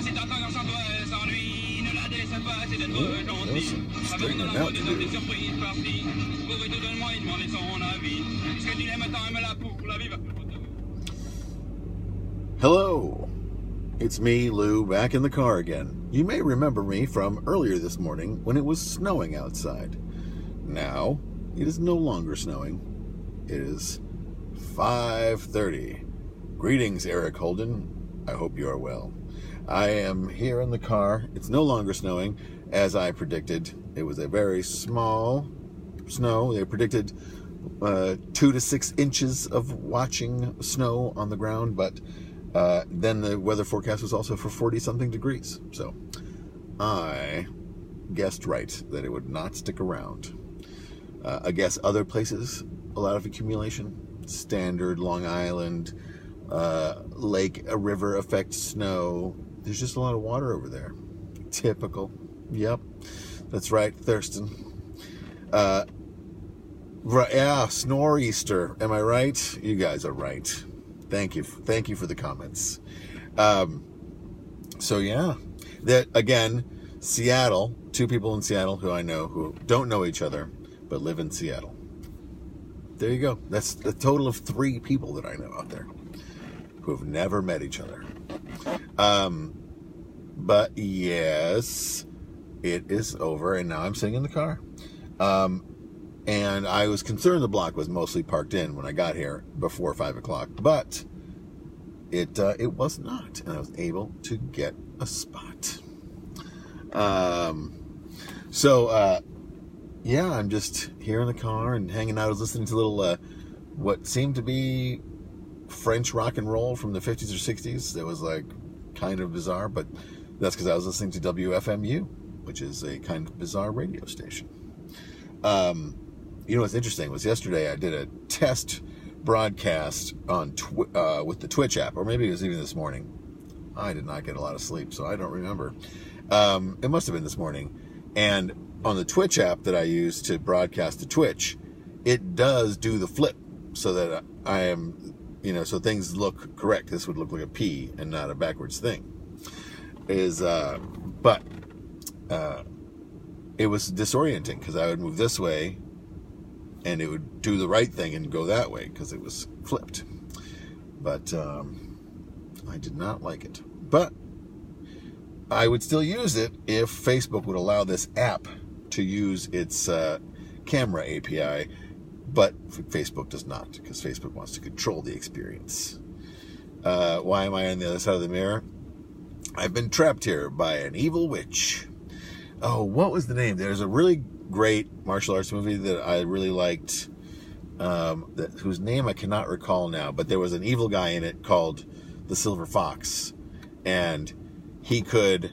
Straightening out to do. Hello, it's me, Lou, back in the car again. You may remember me from earlier this morning when it was snowing outside. Now, it is no longer snowing. It is 5:30. Greetings, Eric Holden. I hope you are well. I am here in the car. It's no longer snowing, as I predicted. It was a very small snow. They predicted 2 to 6 inches of watching snow on the ground, but then the weather forecast was also for 40-something degrees. So I guessed right that it would not stick around. I guess other places, a lot of accumulation. Standard, Long Island, lake, a river effect snow. There's just a lot of water over there. Typical. Yep. That's right, Thurston. Yeah, Snoreaster. Am I right? You guys are right. Thank you. Thank you for the comments. So yeah, that again, Seattle, 2 people in Seattle who I know who don't know each other, but live in Seattle. There you go. That's a total of 3 people that I know out there who have never met each other. But yes, it is over, and now I'm sitting in the car. And I was concerned the block was mostly parked in when I got here before 5 o'clock, but it was not, and I was able to get a spot. Yeah, I'm just here in the car and hanging out. I was listening to a little, what seemed to be French rock and roll from the 50s or 60s. That was like kind of bizarre, but that's because I was listening to WFMU, which is a kind of bizarre radio station. You know what's interesting was yesterday I did a test broadcast on with the Twitch app, or maybe it was even this morning. I did not get a lot of sleep, so I don't remember. It must have been this morning. And on the Twitch app that I use to broadcast to Twitch, it does do the flip so that I am, so things look correct. This would look like a P and not a backwards thing. But it was disorienting because I would move this way and it would do the right thing and go that way because it was flipped. But I did not like it. But I would still use it if Facebook would allow this app to use its camera API, but Facebook does not, because Facebook wants to control the experience. Why am I on the other side of the mirror? I've been trapped here by an evil witch. Oh, what was the name? There's a really great martial arts movie that I really liked, whose name I cannot recall now, but there was an evil guy in it called the Silver Fox, and he could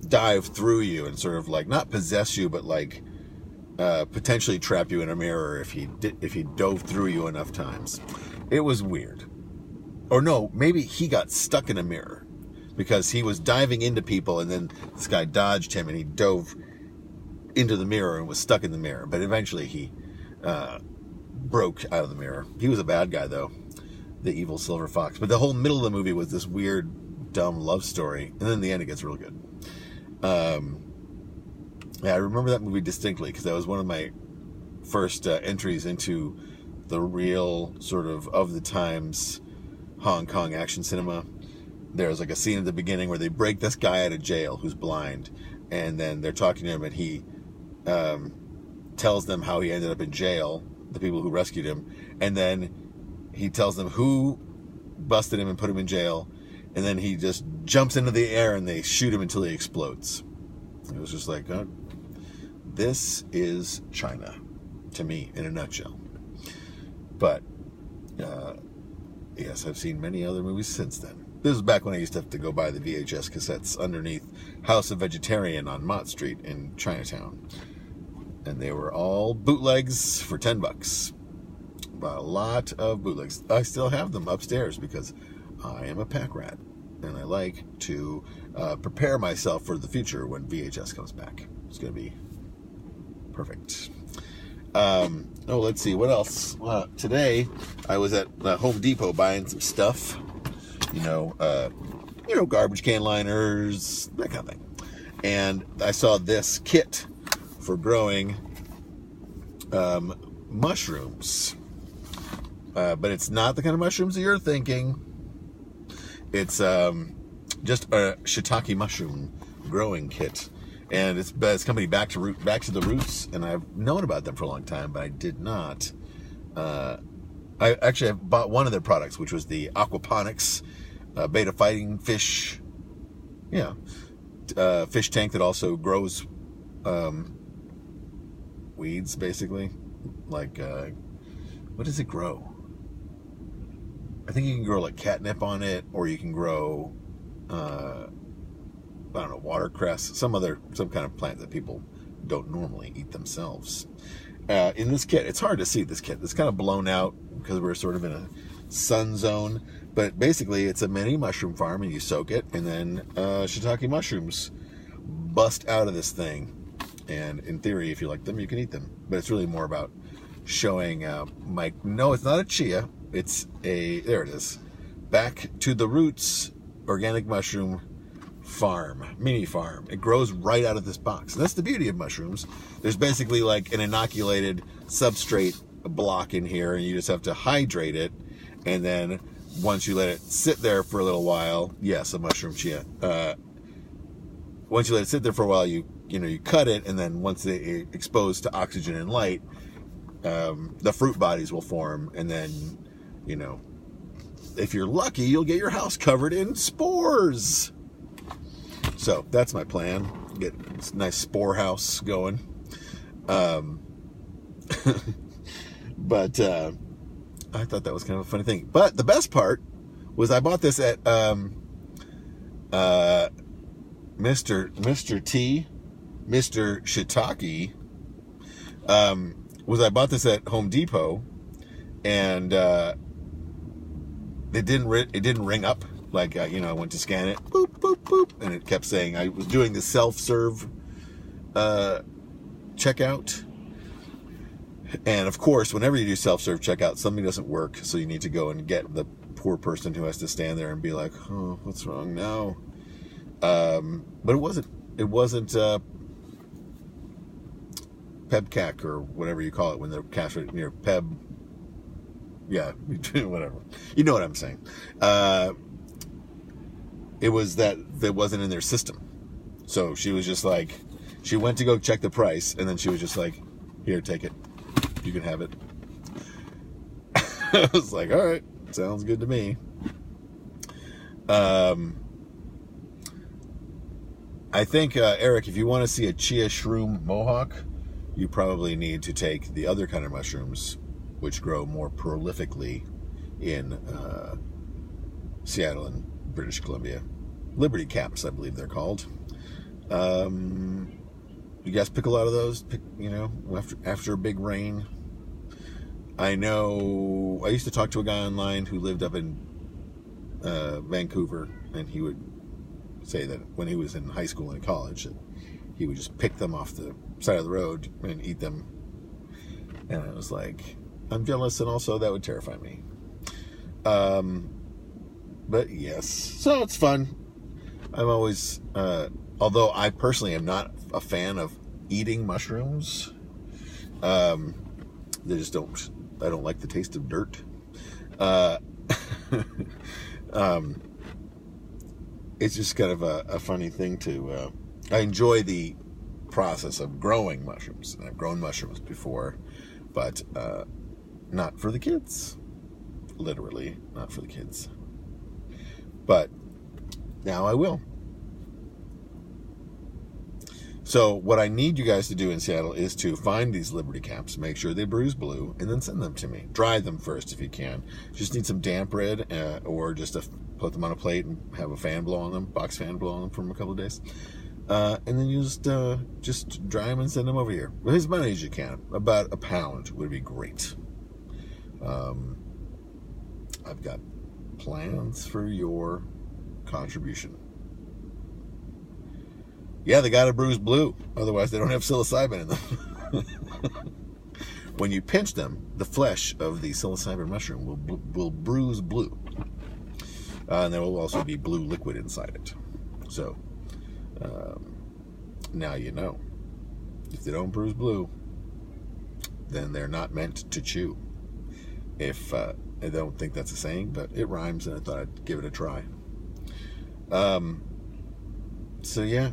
dive through you and sort of like not possess you, but like potentially trap you in a mirror if he dove through you enough times. It was weird. Or no, maybe he got stuck in a mirror because he was diving into people and then this guy dodged him and he dove into the mirror and was stuck in the mirror. But eventually he broke out of the mirror. He was a bad guy though, the evil Silver Fox. But the whole middle of the movie was this weird, dumb love story, and then in the end it gets real good. Yeah, I remember that movie distinctly because that was one of my first entries into the real sort of the times Hong Kong action cinema. There's like a scene at the beginning where they break this guy out of jail who's blind, and then they're talking to him, and he tells them how he ended up in jail, the people who rescued him, and then he tells them who busted him and put him in jail, and then he just jumps into the air and they shoot him until he explodes. It was just like, this is China to me in a nutshell. But yes, I've seen many other movies since then. This was back when I used to have to go buy the VHS cassettes underneath House of Vegetarian on Mott Street in Chinatown. And they were all bootlegs for $10. But a lot of bootlegs. I still have them upstairs because I am a pack rat. And I like to prepare myself for the future when VHS comes back. It's going to be perfect. Let's see, what else? Today, I was at Home Depot buying some stuff. garbage can liners, that kind of thing. And I saw this kit for growing mushrooms. But it's not the kind of mushrooms that you're thinking. It's just a shiitake mushroom growing kit. And it's company back to the roots, and I've known about them for a long time, but I did not. I bought one of their products, which was the aquaponics beta fighting fish. Fish tank that also grows weeds, basically. Like, what does it grow? I think you can grow like catnip on it, or you can grow, I don't know, watercress, some kind of plant that people don't normally eat themselves. In this kit, it's hard to see this kit. It's kind of blown out because we're sort of in a sun zone. But basically, it's a mini mushroom farm, and you soak it, and then shiitake mushrooms bust out of this thing. And in theory, if you like them, you can eat them. But it's really more about showing no, it's not a chia. It's there it is. Back to the roots organic mushroom farm, mini farm. It grows right out of this box. And that's the beauty of mushrooms. There's basically like an inoculated substrate block in here, and you just have to hydrate it. And then once you let it sit there for a little while, yes, a mushroom chia. Once you let it sit there for a while, you cut it, and then once they exposed to oxygen and light, the fruit bodies will form, and then, if you're lucky, you'll get your house covered in spores. So that's my plan. Get this nice spore house going. But I thought that was kind of a funny thing. But the best part was I bought this at Mr. T, Mr. Shiitake. I bought this at Home Depot, and it didn't ring up. Like, I went to scan it, boop, boop, boop, and it kept saying I was doing the self-serve checkout. And, of course, whenever you do self-serve checkout, something doesn't work, so you need to go and get the poor person who has to stand there and be like, oh, what's wrong now? But it wasn't PebCac or whatever you call it when the cash near Peb. Yeah, whatever. You know what I'm saying. It was that wasn't in their system. So she was just like, she went to go check the price, and then she was just like, here, take it. You can have it. I was like, all right, sounds good to me. I think, Eric, if you want to see a chia shroom mohawk, you probably need to take the other kind of mushrooms, which grow more prolifically in Seattle and British Columbia. Liberty caps, I believe they're called. You guys pick a lot of those, after a big rain. I know, I used to talk to a guy online who lived up in Vancouver, and he would say that when he was in high school and college, that he would just pick them off the side of the road and eat them. And I was like, I'm jealous, and also that would terrify me. But yes, so it's fun. I'm always, although I personally am not a fan of eating mushrooms, I don't like the taste of dirt. It's just kind of a funny thing to, I enjoy the process of growing mushrooms. And I've grown mushrooms before, but not for the kids. Literally, not for the kids. But now I will. So what I need you guys to do in Seattle is to find these Liberty caps, make sure they bruise blue, and then send them to me. Dry them first if you can. Just need some damp red, or just put them on a plate and have a fan blow on them, box fan blow on them for a couple of days. And then you just dry them and send them over here. As many as you can. About a pound would be great. I've got plans for your contribution. Yeah, they got to bruise blue. Otherwise, they don't have psilocybin in them. When you pinch them, the flesh of the psilocybin mushroom will bruise blue. And there will also be blue liquid inside it. So now you know. If they don't bruise blue, then they're not meant to chew. If I don't think that's a saying, but it rhymes, and I thought I'd give it a try. So yeah,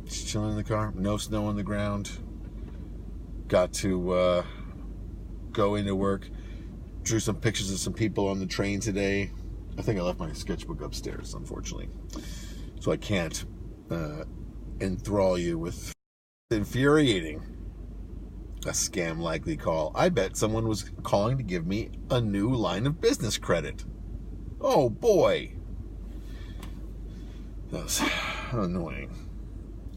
just chilling in the car. No snow on the ground. Got to go into work. Drew some pictures of some people on the train today. I think I left my sketchbook upstairs, unfortunately. So I can't enthrall you with infuriating a scam likely call. I bet someone was calling to give me a new line of business credit. Oh boy. That was annoying.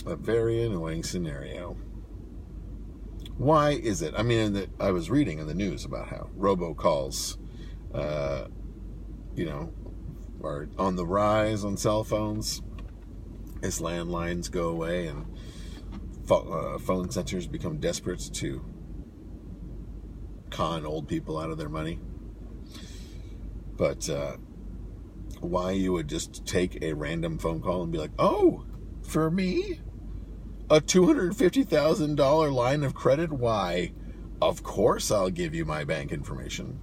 A very annoying scenario. Why is it? I mean, I was reading in the news about how robocalls, are on the rise on cell phones as landlines go away and phone centers become desperate to con old people out of their money. But why you would just take a random phone call and be like, oh, for me? A $250,000 line of credit? Why, of course I'll give you my bank information.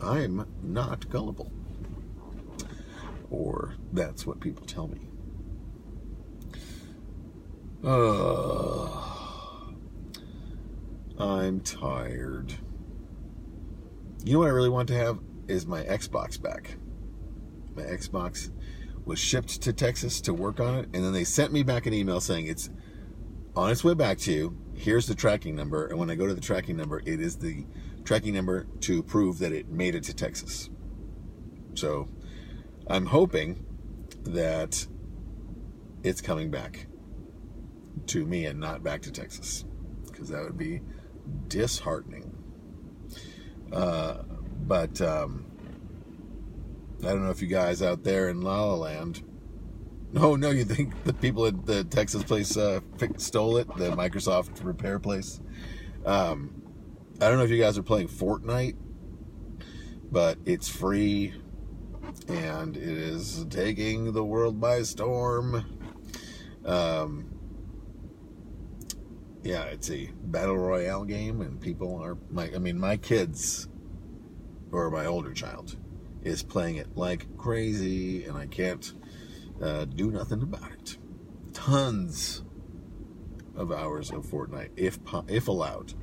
I'm not gullible. Or that's what people tell me. I'm tired. You know what I really want to have is my Xbox back. My Xbox was shipped to Texas to work on it, and then they sent me back an email saying it's on its way back to you. Here's the tracking number, and when I go to the tracking number, it is the tracking number to prove that it made it to Texas. So I'm hoping that it's coming back to me and not back to Texas, because that would be disheartening. But I don't know if you guys out there in La La Land. Oh no, you think the people at the Texas place stole it, the Microsoft repair place? I don't know if you guys are playing Fortnite, but it's free and it is taking the world by storm. Yeah, it's a battle royale game, and people are my kids, or my older child, is playing it like crazy, and I can't do nothing about it. Tons of hours of Fortnite, if allowed,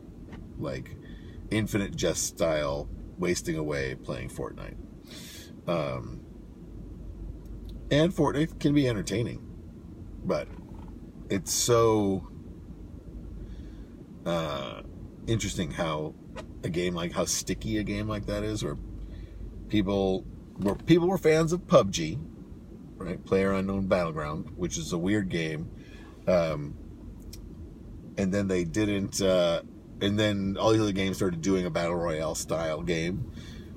like Infinite Jest style, wasting away playing Fortnite. And Fortnite can be entertaining, but it's so interesting how sticky a game like that is, where people were fans of PUBG, right? PlayerUnknown Battleground, which is a weird game, and then they didn't, and then all these other games started doing a battle royale style game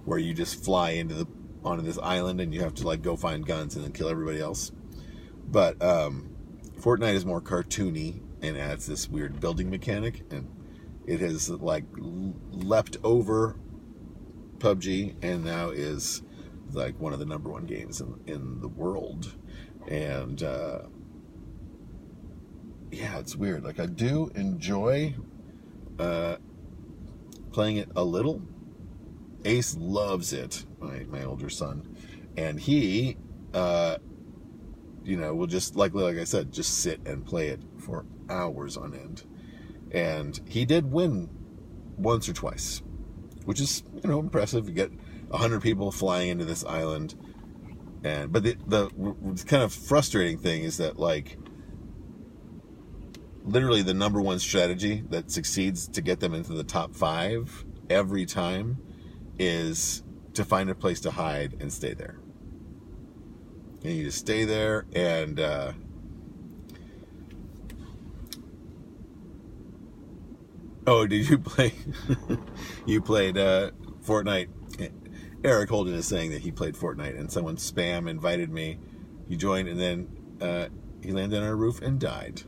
where you just fly onto this island and you have to go find guns and then kill everybody else. But Fortnite is more cartoony and adds this weird building mechanic, and it has leapt over PUBG and now is one of the number one games in the world. And yeah, it's weird. I do enjoy playing it a little. Ace loves it, my older son, and he will just like I said, just sit and play it for hours on end. And he did win once or twice, which is impressive. You get 100 people flying into this island, but the kind of frustrating thing is that literally the number one strategy that succeeds to get them into the top 5 every time is to find a place to hide and stay there. And you just stay there, and oh, did you play? You played Fortnite. Eric Holden is saying that he played Fortnite, and someone spam invited me. He joined, and then he landed on a roof and died.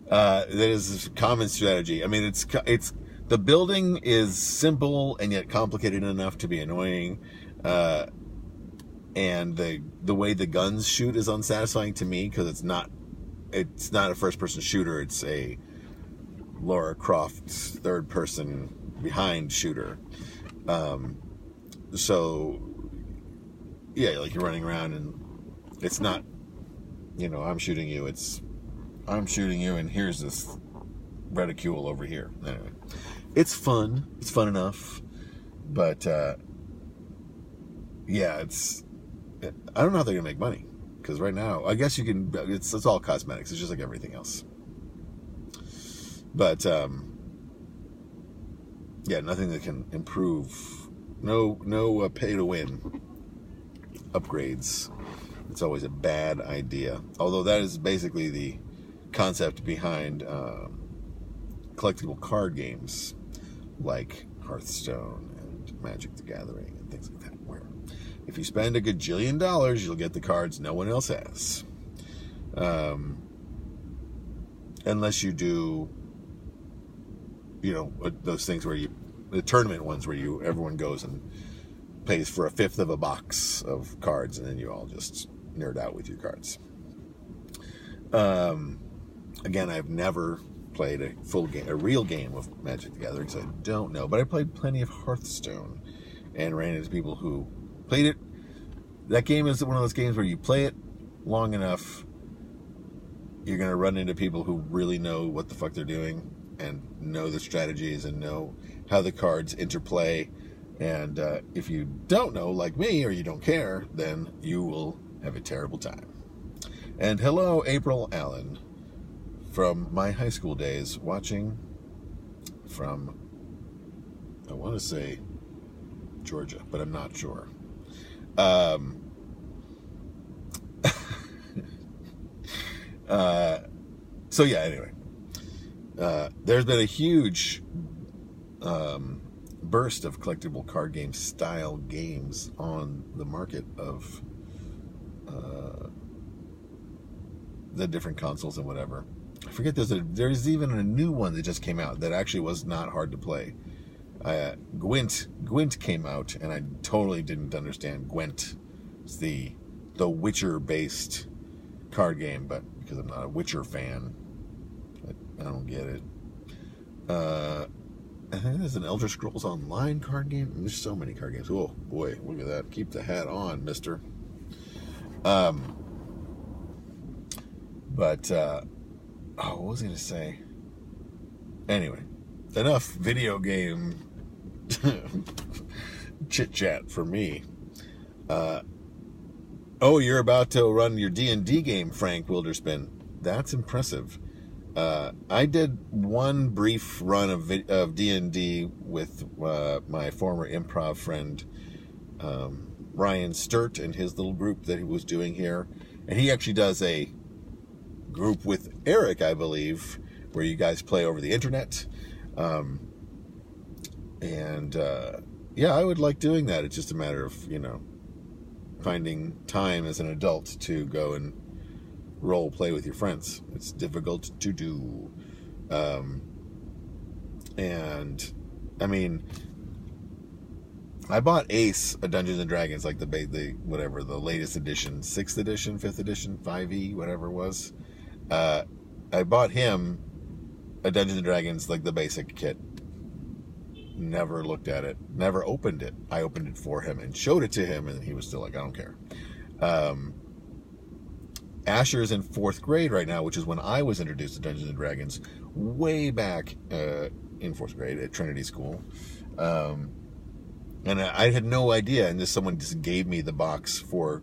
That is a common strategy. I mean, it's the building is simple and yet complicated enough to be annoying. and the way the guns shoot is unsatisfying to me because it's not a first-person shooter. It's a Lara Croft third-person behind shooter. So yeah, like you're running around and it's not, I'm shooting you. It's I'm shooting you and here's this reticule over here. Anyway, it's fun. It's fun enough, but yeah, I don't know how they're gonna make money because right now, I guess you can. It's all cosmetics. It's just like everything else. But yeah, nothing that can improve. No pay to win upgrades. It's always a bad idea. Although that is basically the concept behind collectible card games like Hearthstone and Magic the Gathering and things like that, where if you spend a gajillion dollars, you'll get the cards no one else has. Unless you do, those things where the tournament ones where everyone goes and pays for a fifth of a box of cards, and then you all just nerd out with your cards. Again, I've never played a real game of Magic the Gathering, so I don't know. But I played plenty of Hearthstone and ran into people who played it. That game is one of those games where you play it long enough, you're going to run into people who really know what the fuck they're doing and know the strategies and know how the cards interplay. And if you don't know, like me, or you don't care, then you will have a terrible time. And hello, April Allen, from my high school days, watching from, I want to say Georgia, but I'm not sure. So yeah, anyway, there's been a huge burst of collectible card game style games on the market of the different consoles and whatever. I forget, there's even a new one that just came out that actually was not hard to play. Gwent came out, and I totally didn't understand Gwent. It's the Witcher based card game, but because I'm not a Witcher fan, I don't get it. I think there's an Elder Scrolls Online card game. There's so many card games. Oh boy, look at that. Keep the hat on, mister. But what was I going to say? Anyway, enough video game chit chat for me. You're about to run your D&D game, Frank Wilderspin. That's impressive. I did one brief run of D&D with my former improv friend Ryan Sturt and his little group that he was doing here. And he actually does a group with Eric, I believe, where you guys play over the internet. Yeah, I would like doing that. It's just a matter of, finding time as an adult to go and role play with your friends. It's difficult to do. And I mean, I bought Ace, a Dungeons and Dragons, like the latest edition, 6th edition, 5th edition, 5e, whatever it was. I bought him a Dungeons and Dragons, like the basic kit. Never looked at it, never opened it. I opened it for him and showed it to him, and he was still like, I don't care. Asher's in 4th grade right now, which is when I was introduced to Dungeons & Dragons way back in 4th grade at Trinity School. And I had no idea, and someone just gave me the box for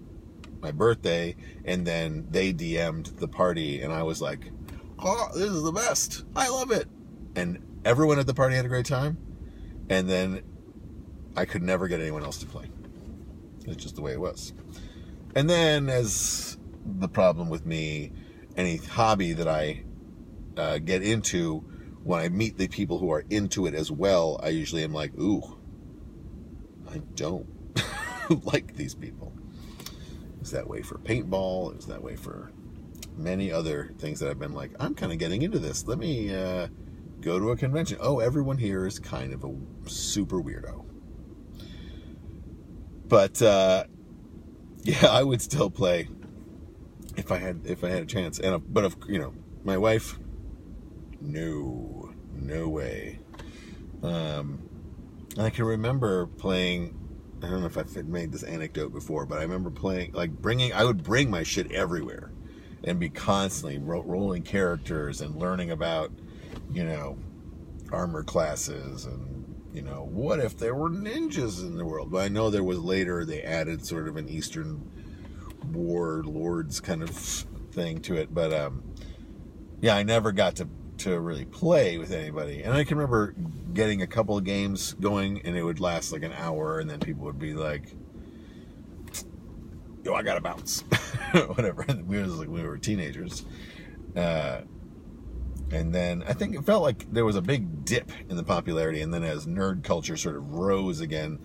my birthday, and then they DM'd the party, and I was like, oh, this is the best. I love it. And everyone at the party had a great time, and then I could never get anyone else to play. It's just the way it was. And then, as the problem with me, any hobby that I get into, when I meet the people who are into it as well, I usually am like, ooh, I don't like these people. It's that way for paintball. It's that way for many other things that I've been like, I'm kind of getting into this. Let me go to a convention. Oh, everyone here is kind of a super weirdo. But yeah, I would still play if I had a chance. But my wife, no way. And I can remember playing. I don't know if I've made this anecdote before, but I remember playing, like I would bring my shit everywhere and be constantly rolling characters and learning about, armor classes and, what if there were ninjas in the world? But I know there was later, they added sort of an Eastern warlords kind of thing to it. But, yeah, I never got to really play with anybody. And I can remember getting a couple of games going, and it would last like an hour, and then people would be like, yo, I gotta bounce. Whatever. We were teenagers. And then I think it felt like there was a big dip in the popularity, and then as nerd culture sort of rose again,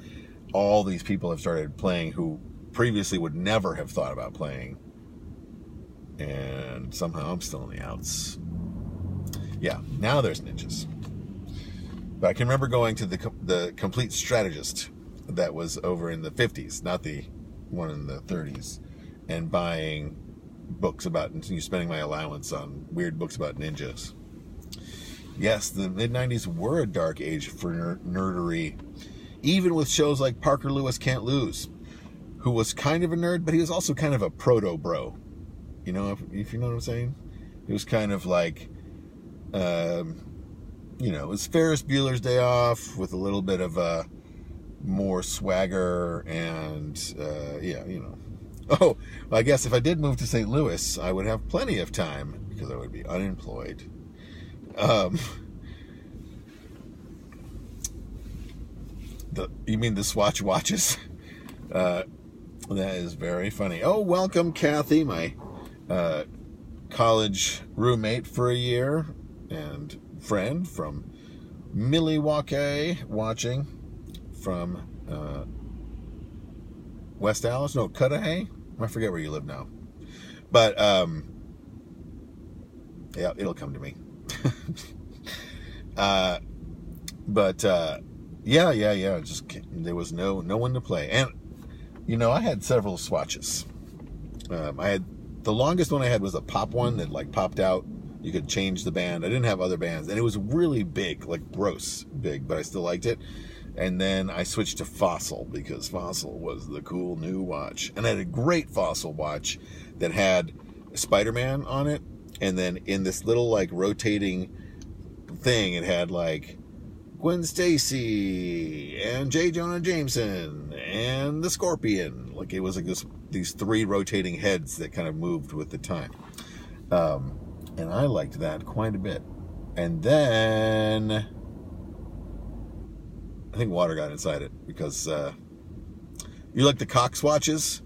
all these people have started playing who previously would never have thought about playing. And somehow I'm still in the outs. Yeah, now there's ninjas. But I can remember going to the Complete Strategist that was over in the 50s, not the one in the 30s, and buying books about, spending my allowance on weird books about ninjas. Yes, the mid-90s were a dark age for nerdery, even with shows like Parker Lewis Can't Lose, who was kind of a nerd, but he was also kind of a proto-bro. If you know what I'm saying? He was kind of like, it was Ferris Bueller's Day Off with a little bit of more swagger and, Oh, well, I guess if I did move to St. Louis, I would have plenty of time because I would be unemployed. You mean the Swatch watches? That is very funny. Oh, welcome, Kathy, my college roommate for a year and friend from Milwaukee, watching from West Allis, no, Cudahy. I forget where you live now, but yeah, it'll come to me. Yeah. Just there was no one to play, and I had several Swatches. I had the longest one I had was a pop one that like popped out. You could change the band. I didn't have other bands, and it was really big, like gross big, but I still liked it. And then I switched to Fossil because Fossil was the cool new watch. And I had a great Fossil watch that had Spider-Man on it. And then in this little like rotating thing, it had like Gwen Stacy and J. Jonah Jameson and the Scorpion. Like it was like these three rotating heads that kind of moved with the time. And I liked that quite a bit. And then I think water got inside it because you like the Cox watches.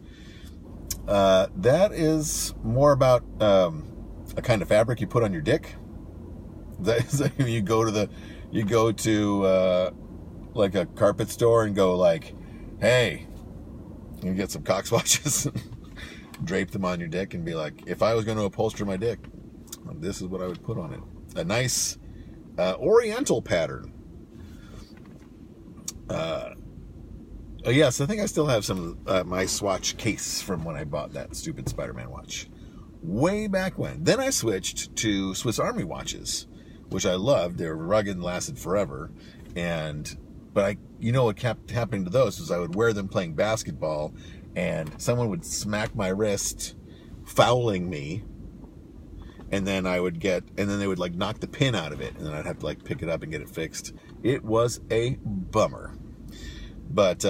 That is more about a kind of fabric you put on your dick. That is like you go to like a carpet store and go like, hey, you get some Cox watches, drape them on your dick, and be like, if I was going to upholster my dick, this is what I would put on it. A nice oriental pattern. Yes, I think I still have some of my Swatch case from when I bought that stupid Spider-Man watch way back when. Then I switched to Swiss Army watches, which I loved. They were rugged and lasted forever. But what kept happening to those was I would wear them playing basketball, and someone would smack my wrist, fouling me, and then they would like knock the pin out of it, and then I'd have to like pick it up and get it fixed. It was a bummer. But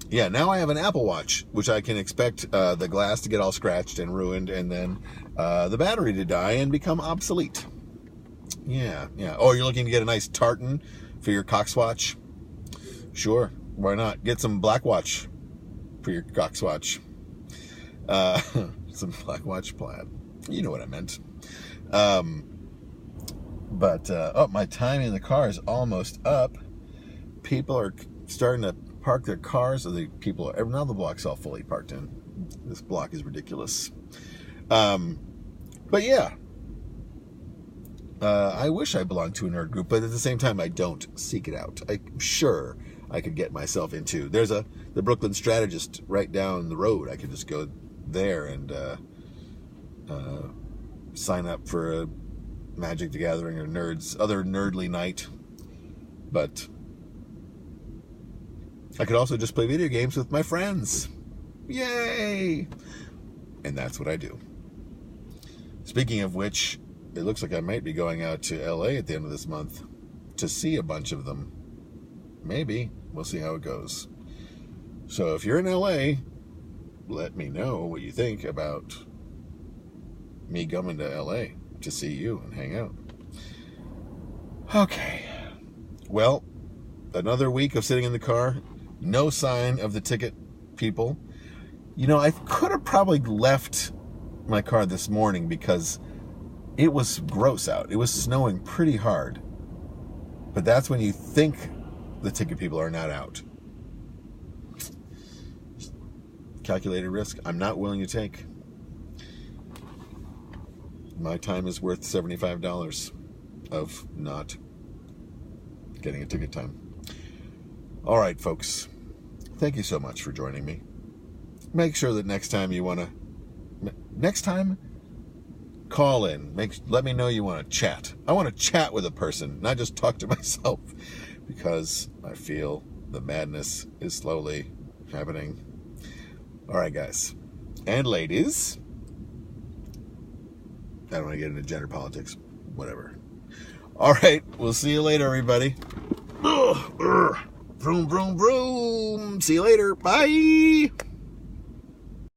yeah, now I have an Apple Watch, which I can expect the glass to get all scratched and ruined, and then the battery to die and become obsolete. Yeah. Oh, you're looking to get a nice tartan for your Cox watch? Sure, why not? Get some Black Watch for your Cox watch. Some Black Watch plaid. You know what I meant. My time in the car is almost up. People are starting to park their cars. Now the block's all fully parked in. This block is ridiculous. But yeah, I wish I belonged to a nerd group, but at the same time, I don't seek it out. I'm sure I could get myself into. There's the Brooklyn Strategist right down the road. I could just go there and sign up for a Magic the Gathering or other nerdly night. But I could also just play video games with my friends. Yay! And that's what I do. Speaking of which, it looks like I might be going out to LA at the end of this month to see a bunch of them. Maybe. We'll see how it goes. So if you're in LA, let me know what you think about me coming to LA to see you and hang out. Okay. Well, another week of sitting in the car. No sign of the ticket people. You know, I could have probably left my car this morning because it was gross out. It was snowing pretty hard. But that's when you think the ticket people are not out. Calculated risk I'm not willing to take. My time is worth $75 of not getting a ticket time. All right, folks. Thank you so much for joining me. Make sure that next time, call in. Let me know you want to chat. I want to chat with a person, not just talk to myself, because I feel the madness is slowly happening. All right, guys and ladies. I don't want to get into gender politics. Whatever. All right, we'll see you later, everybody. Vroom, vroom, vroom. See you later. Bye.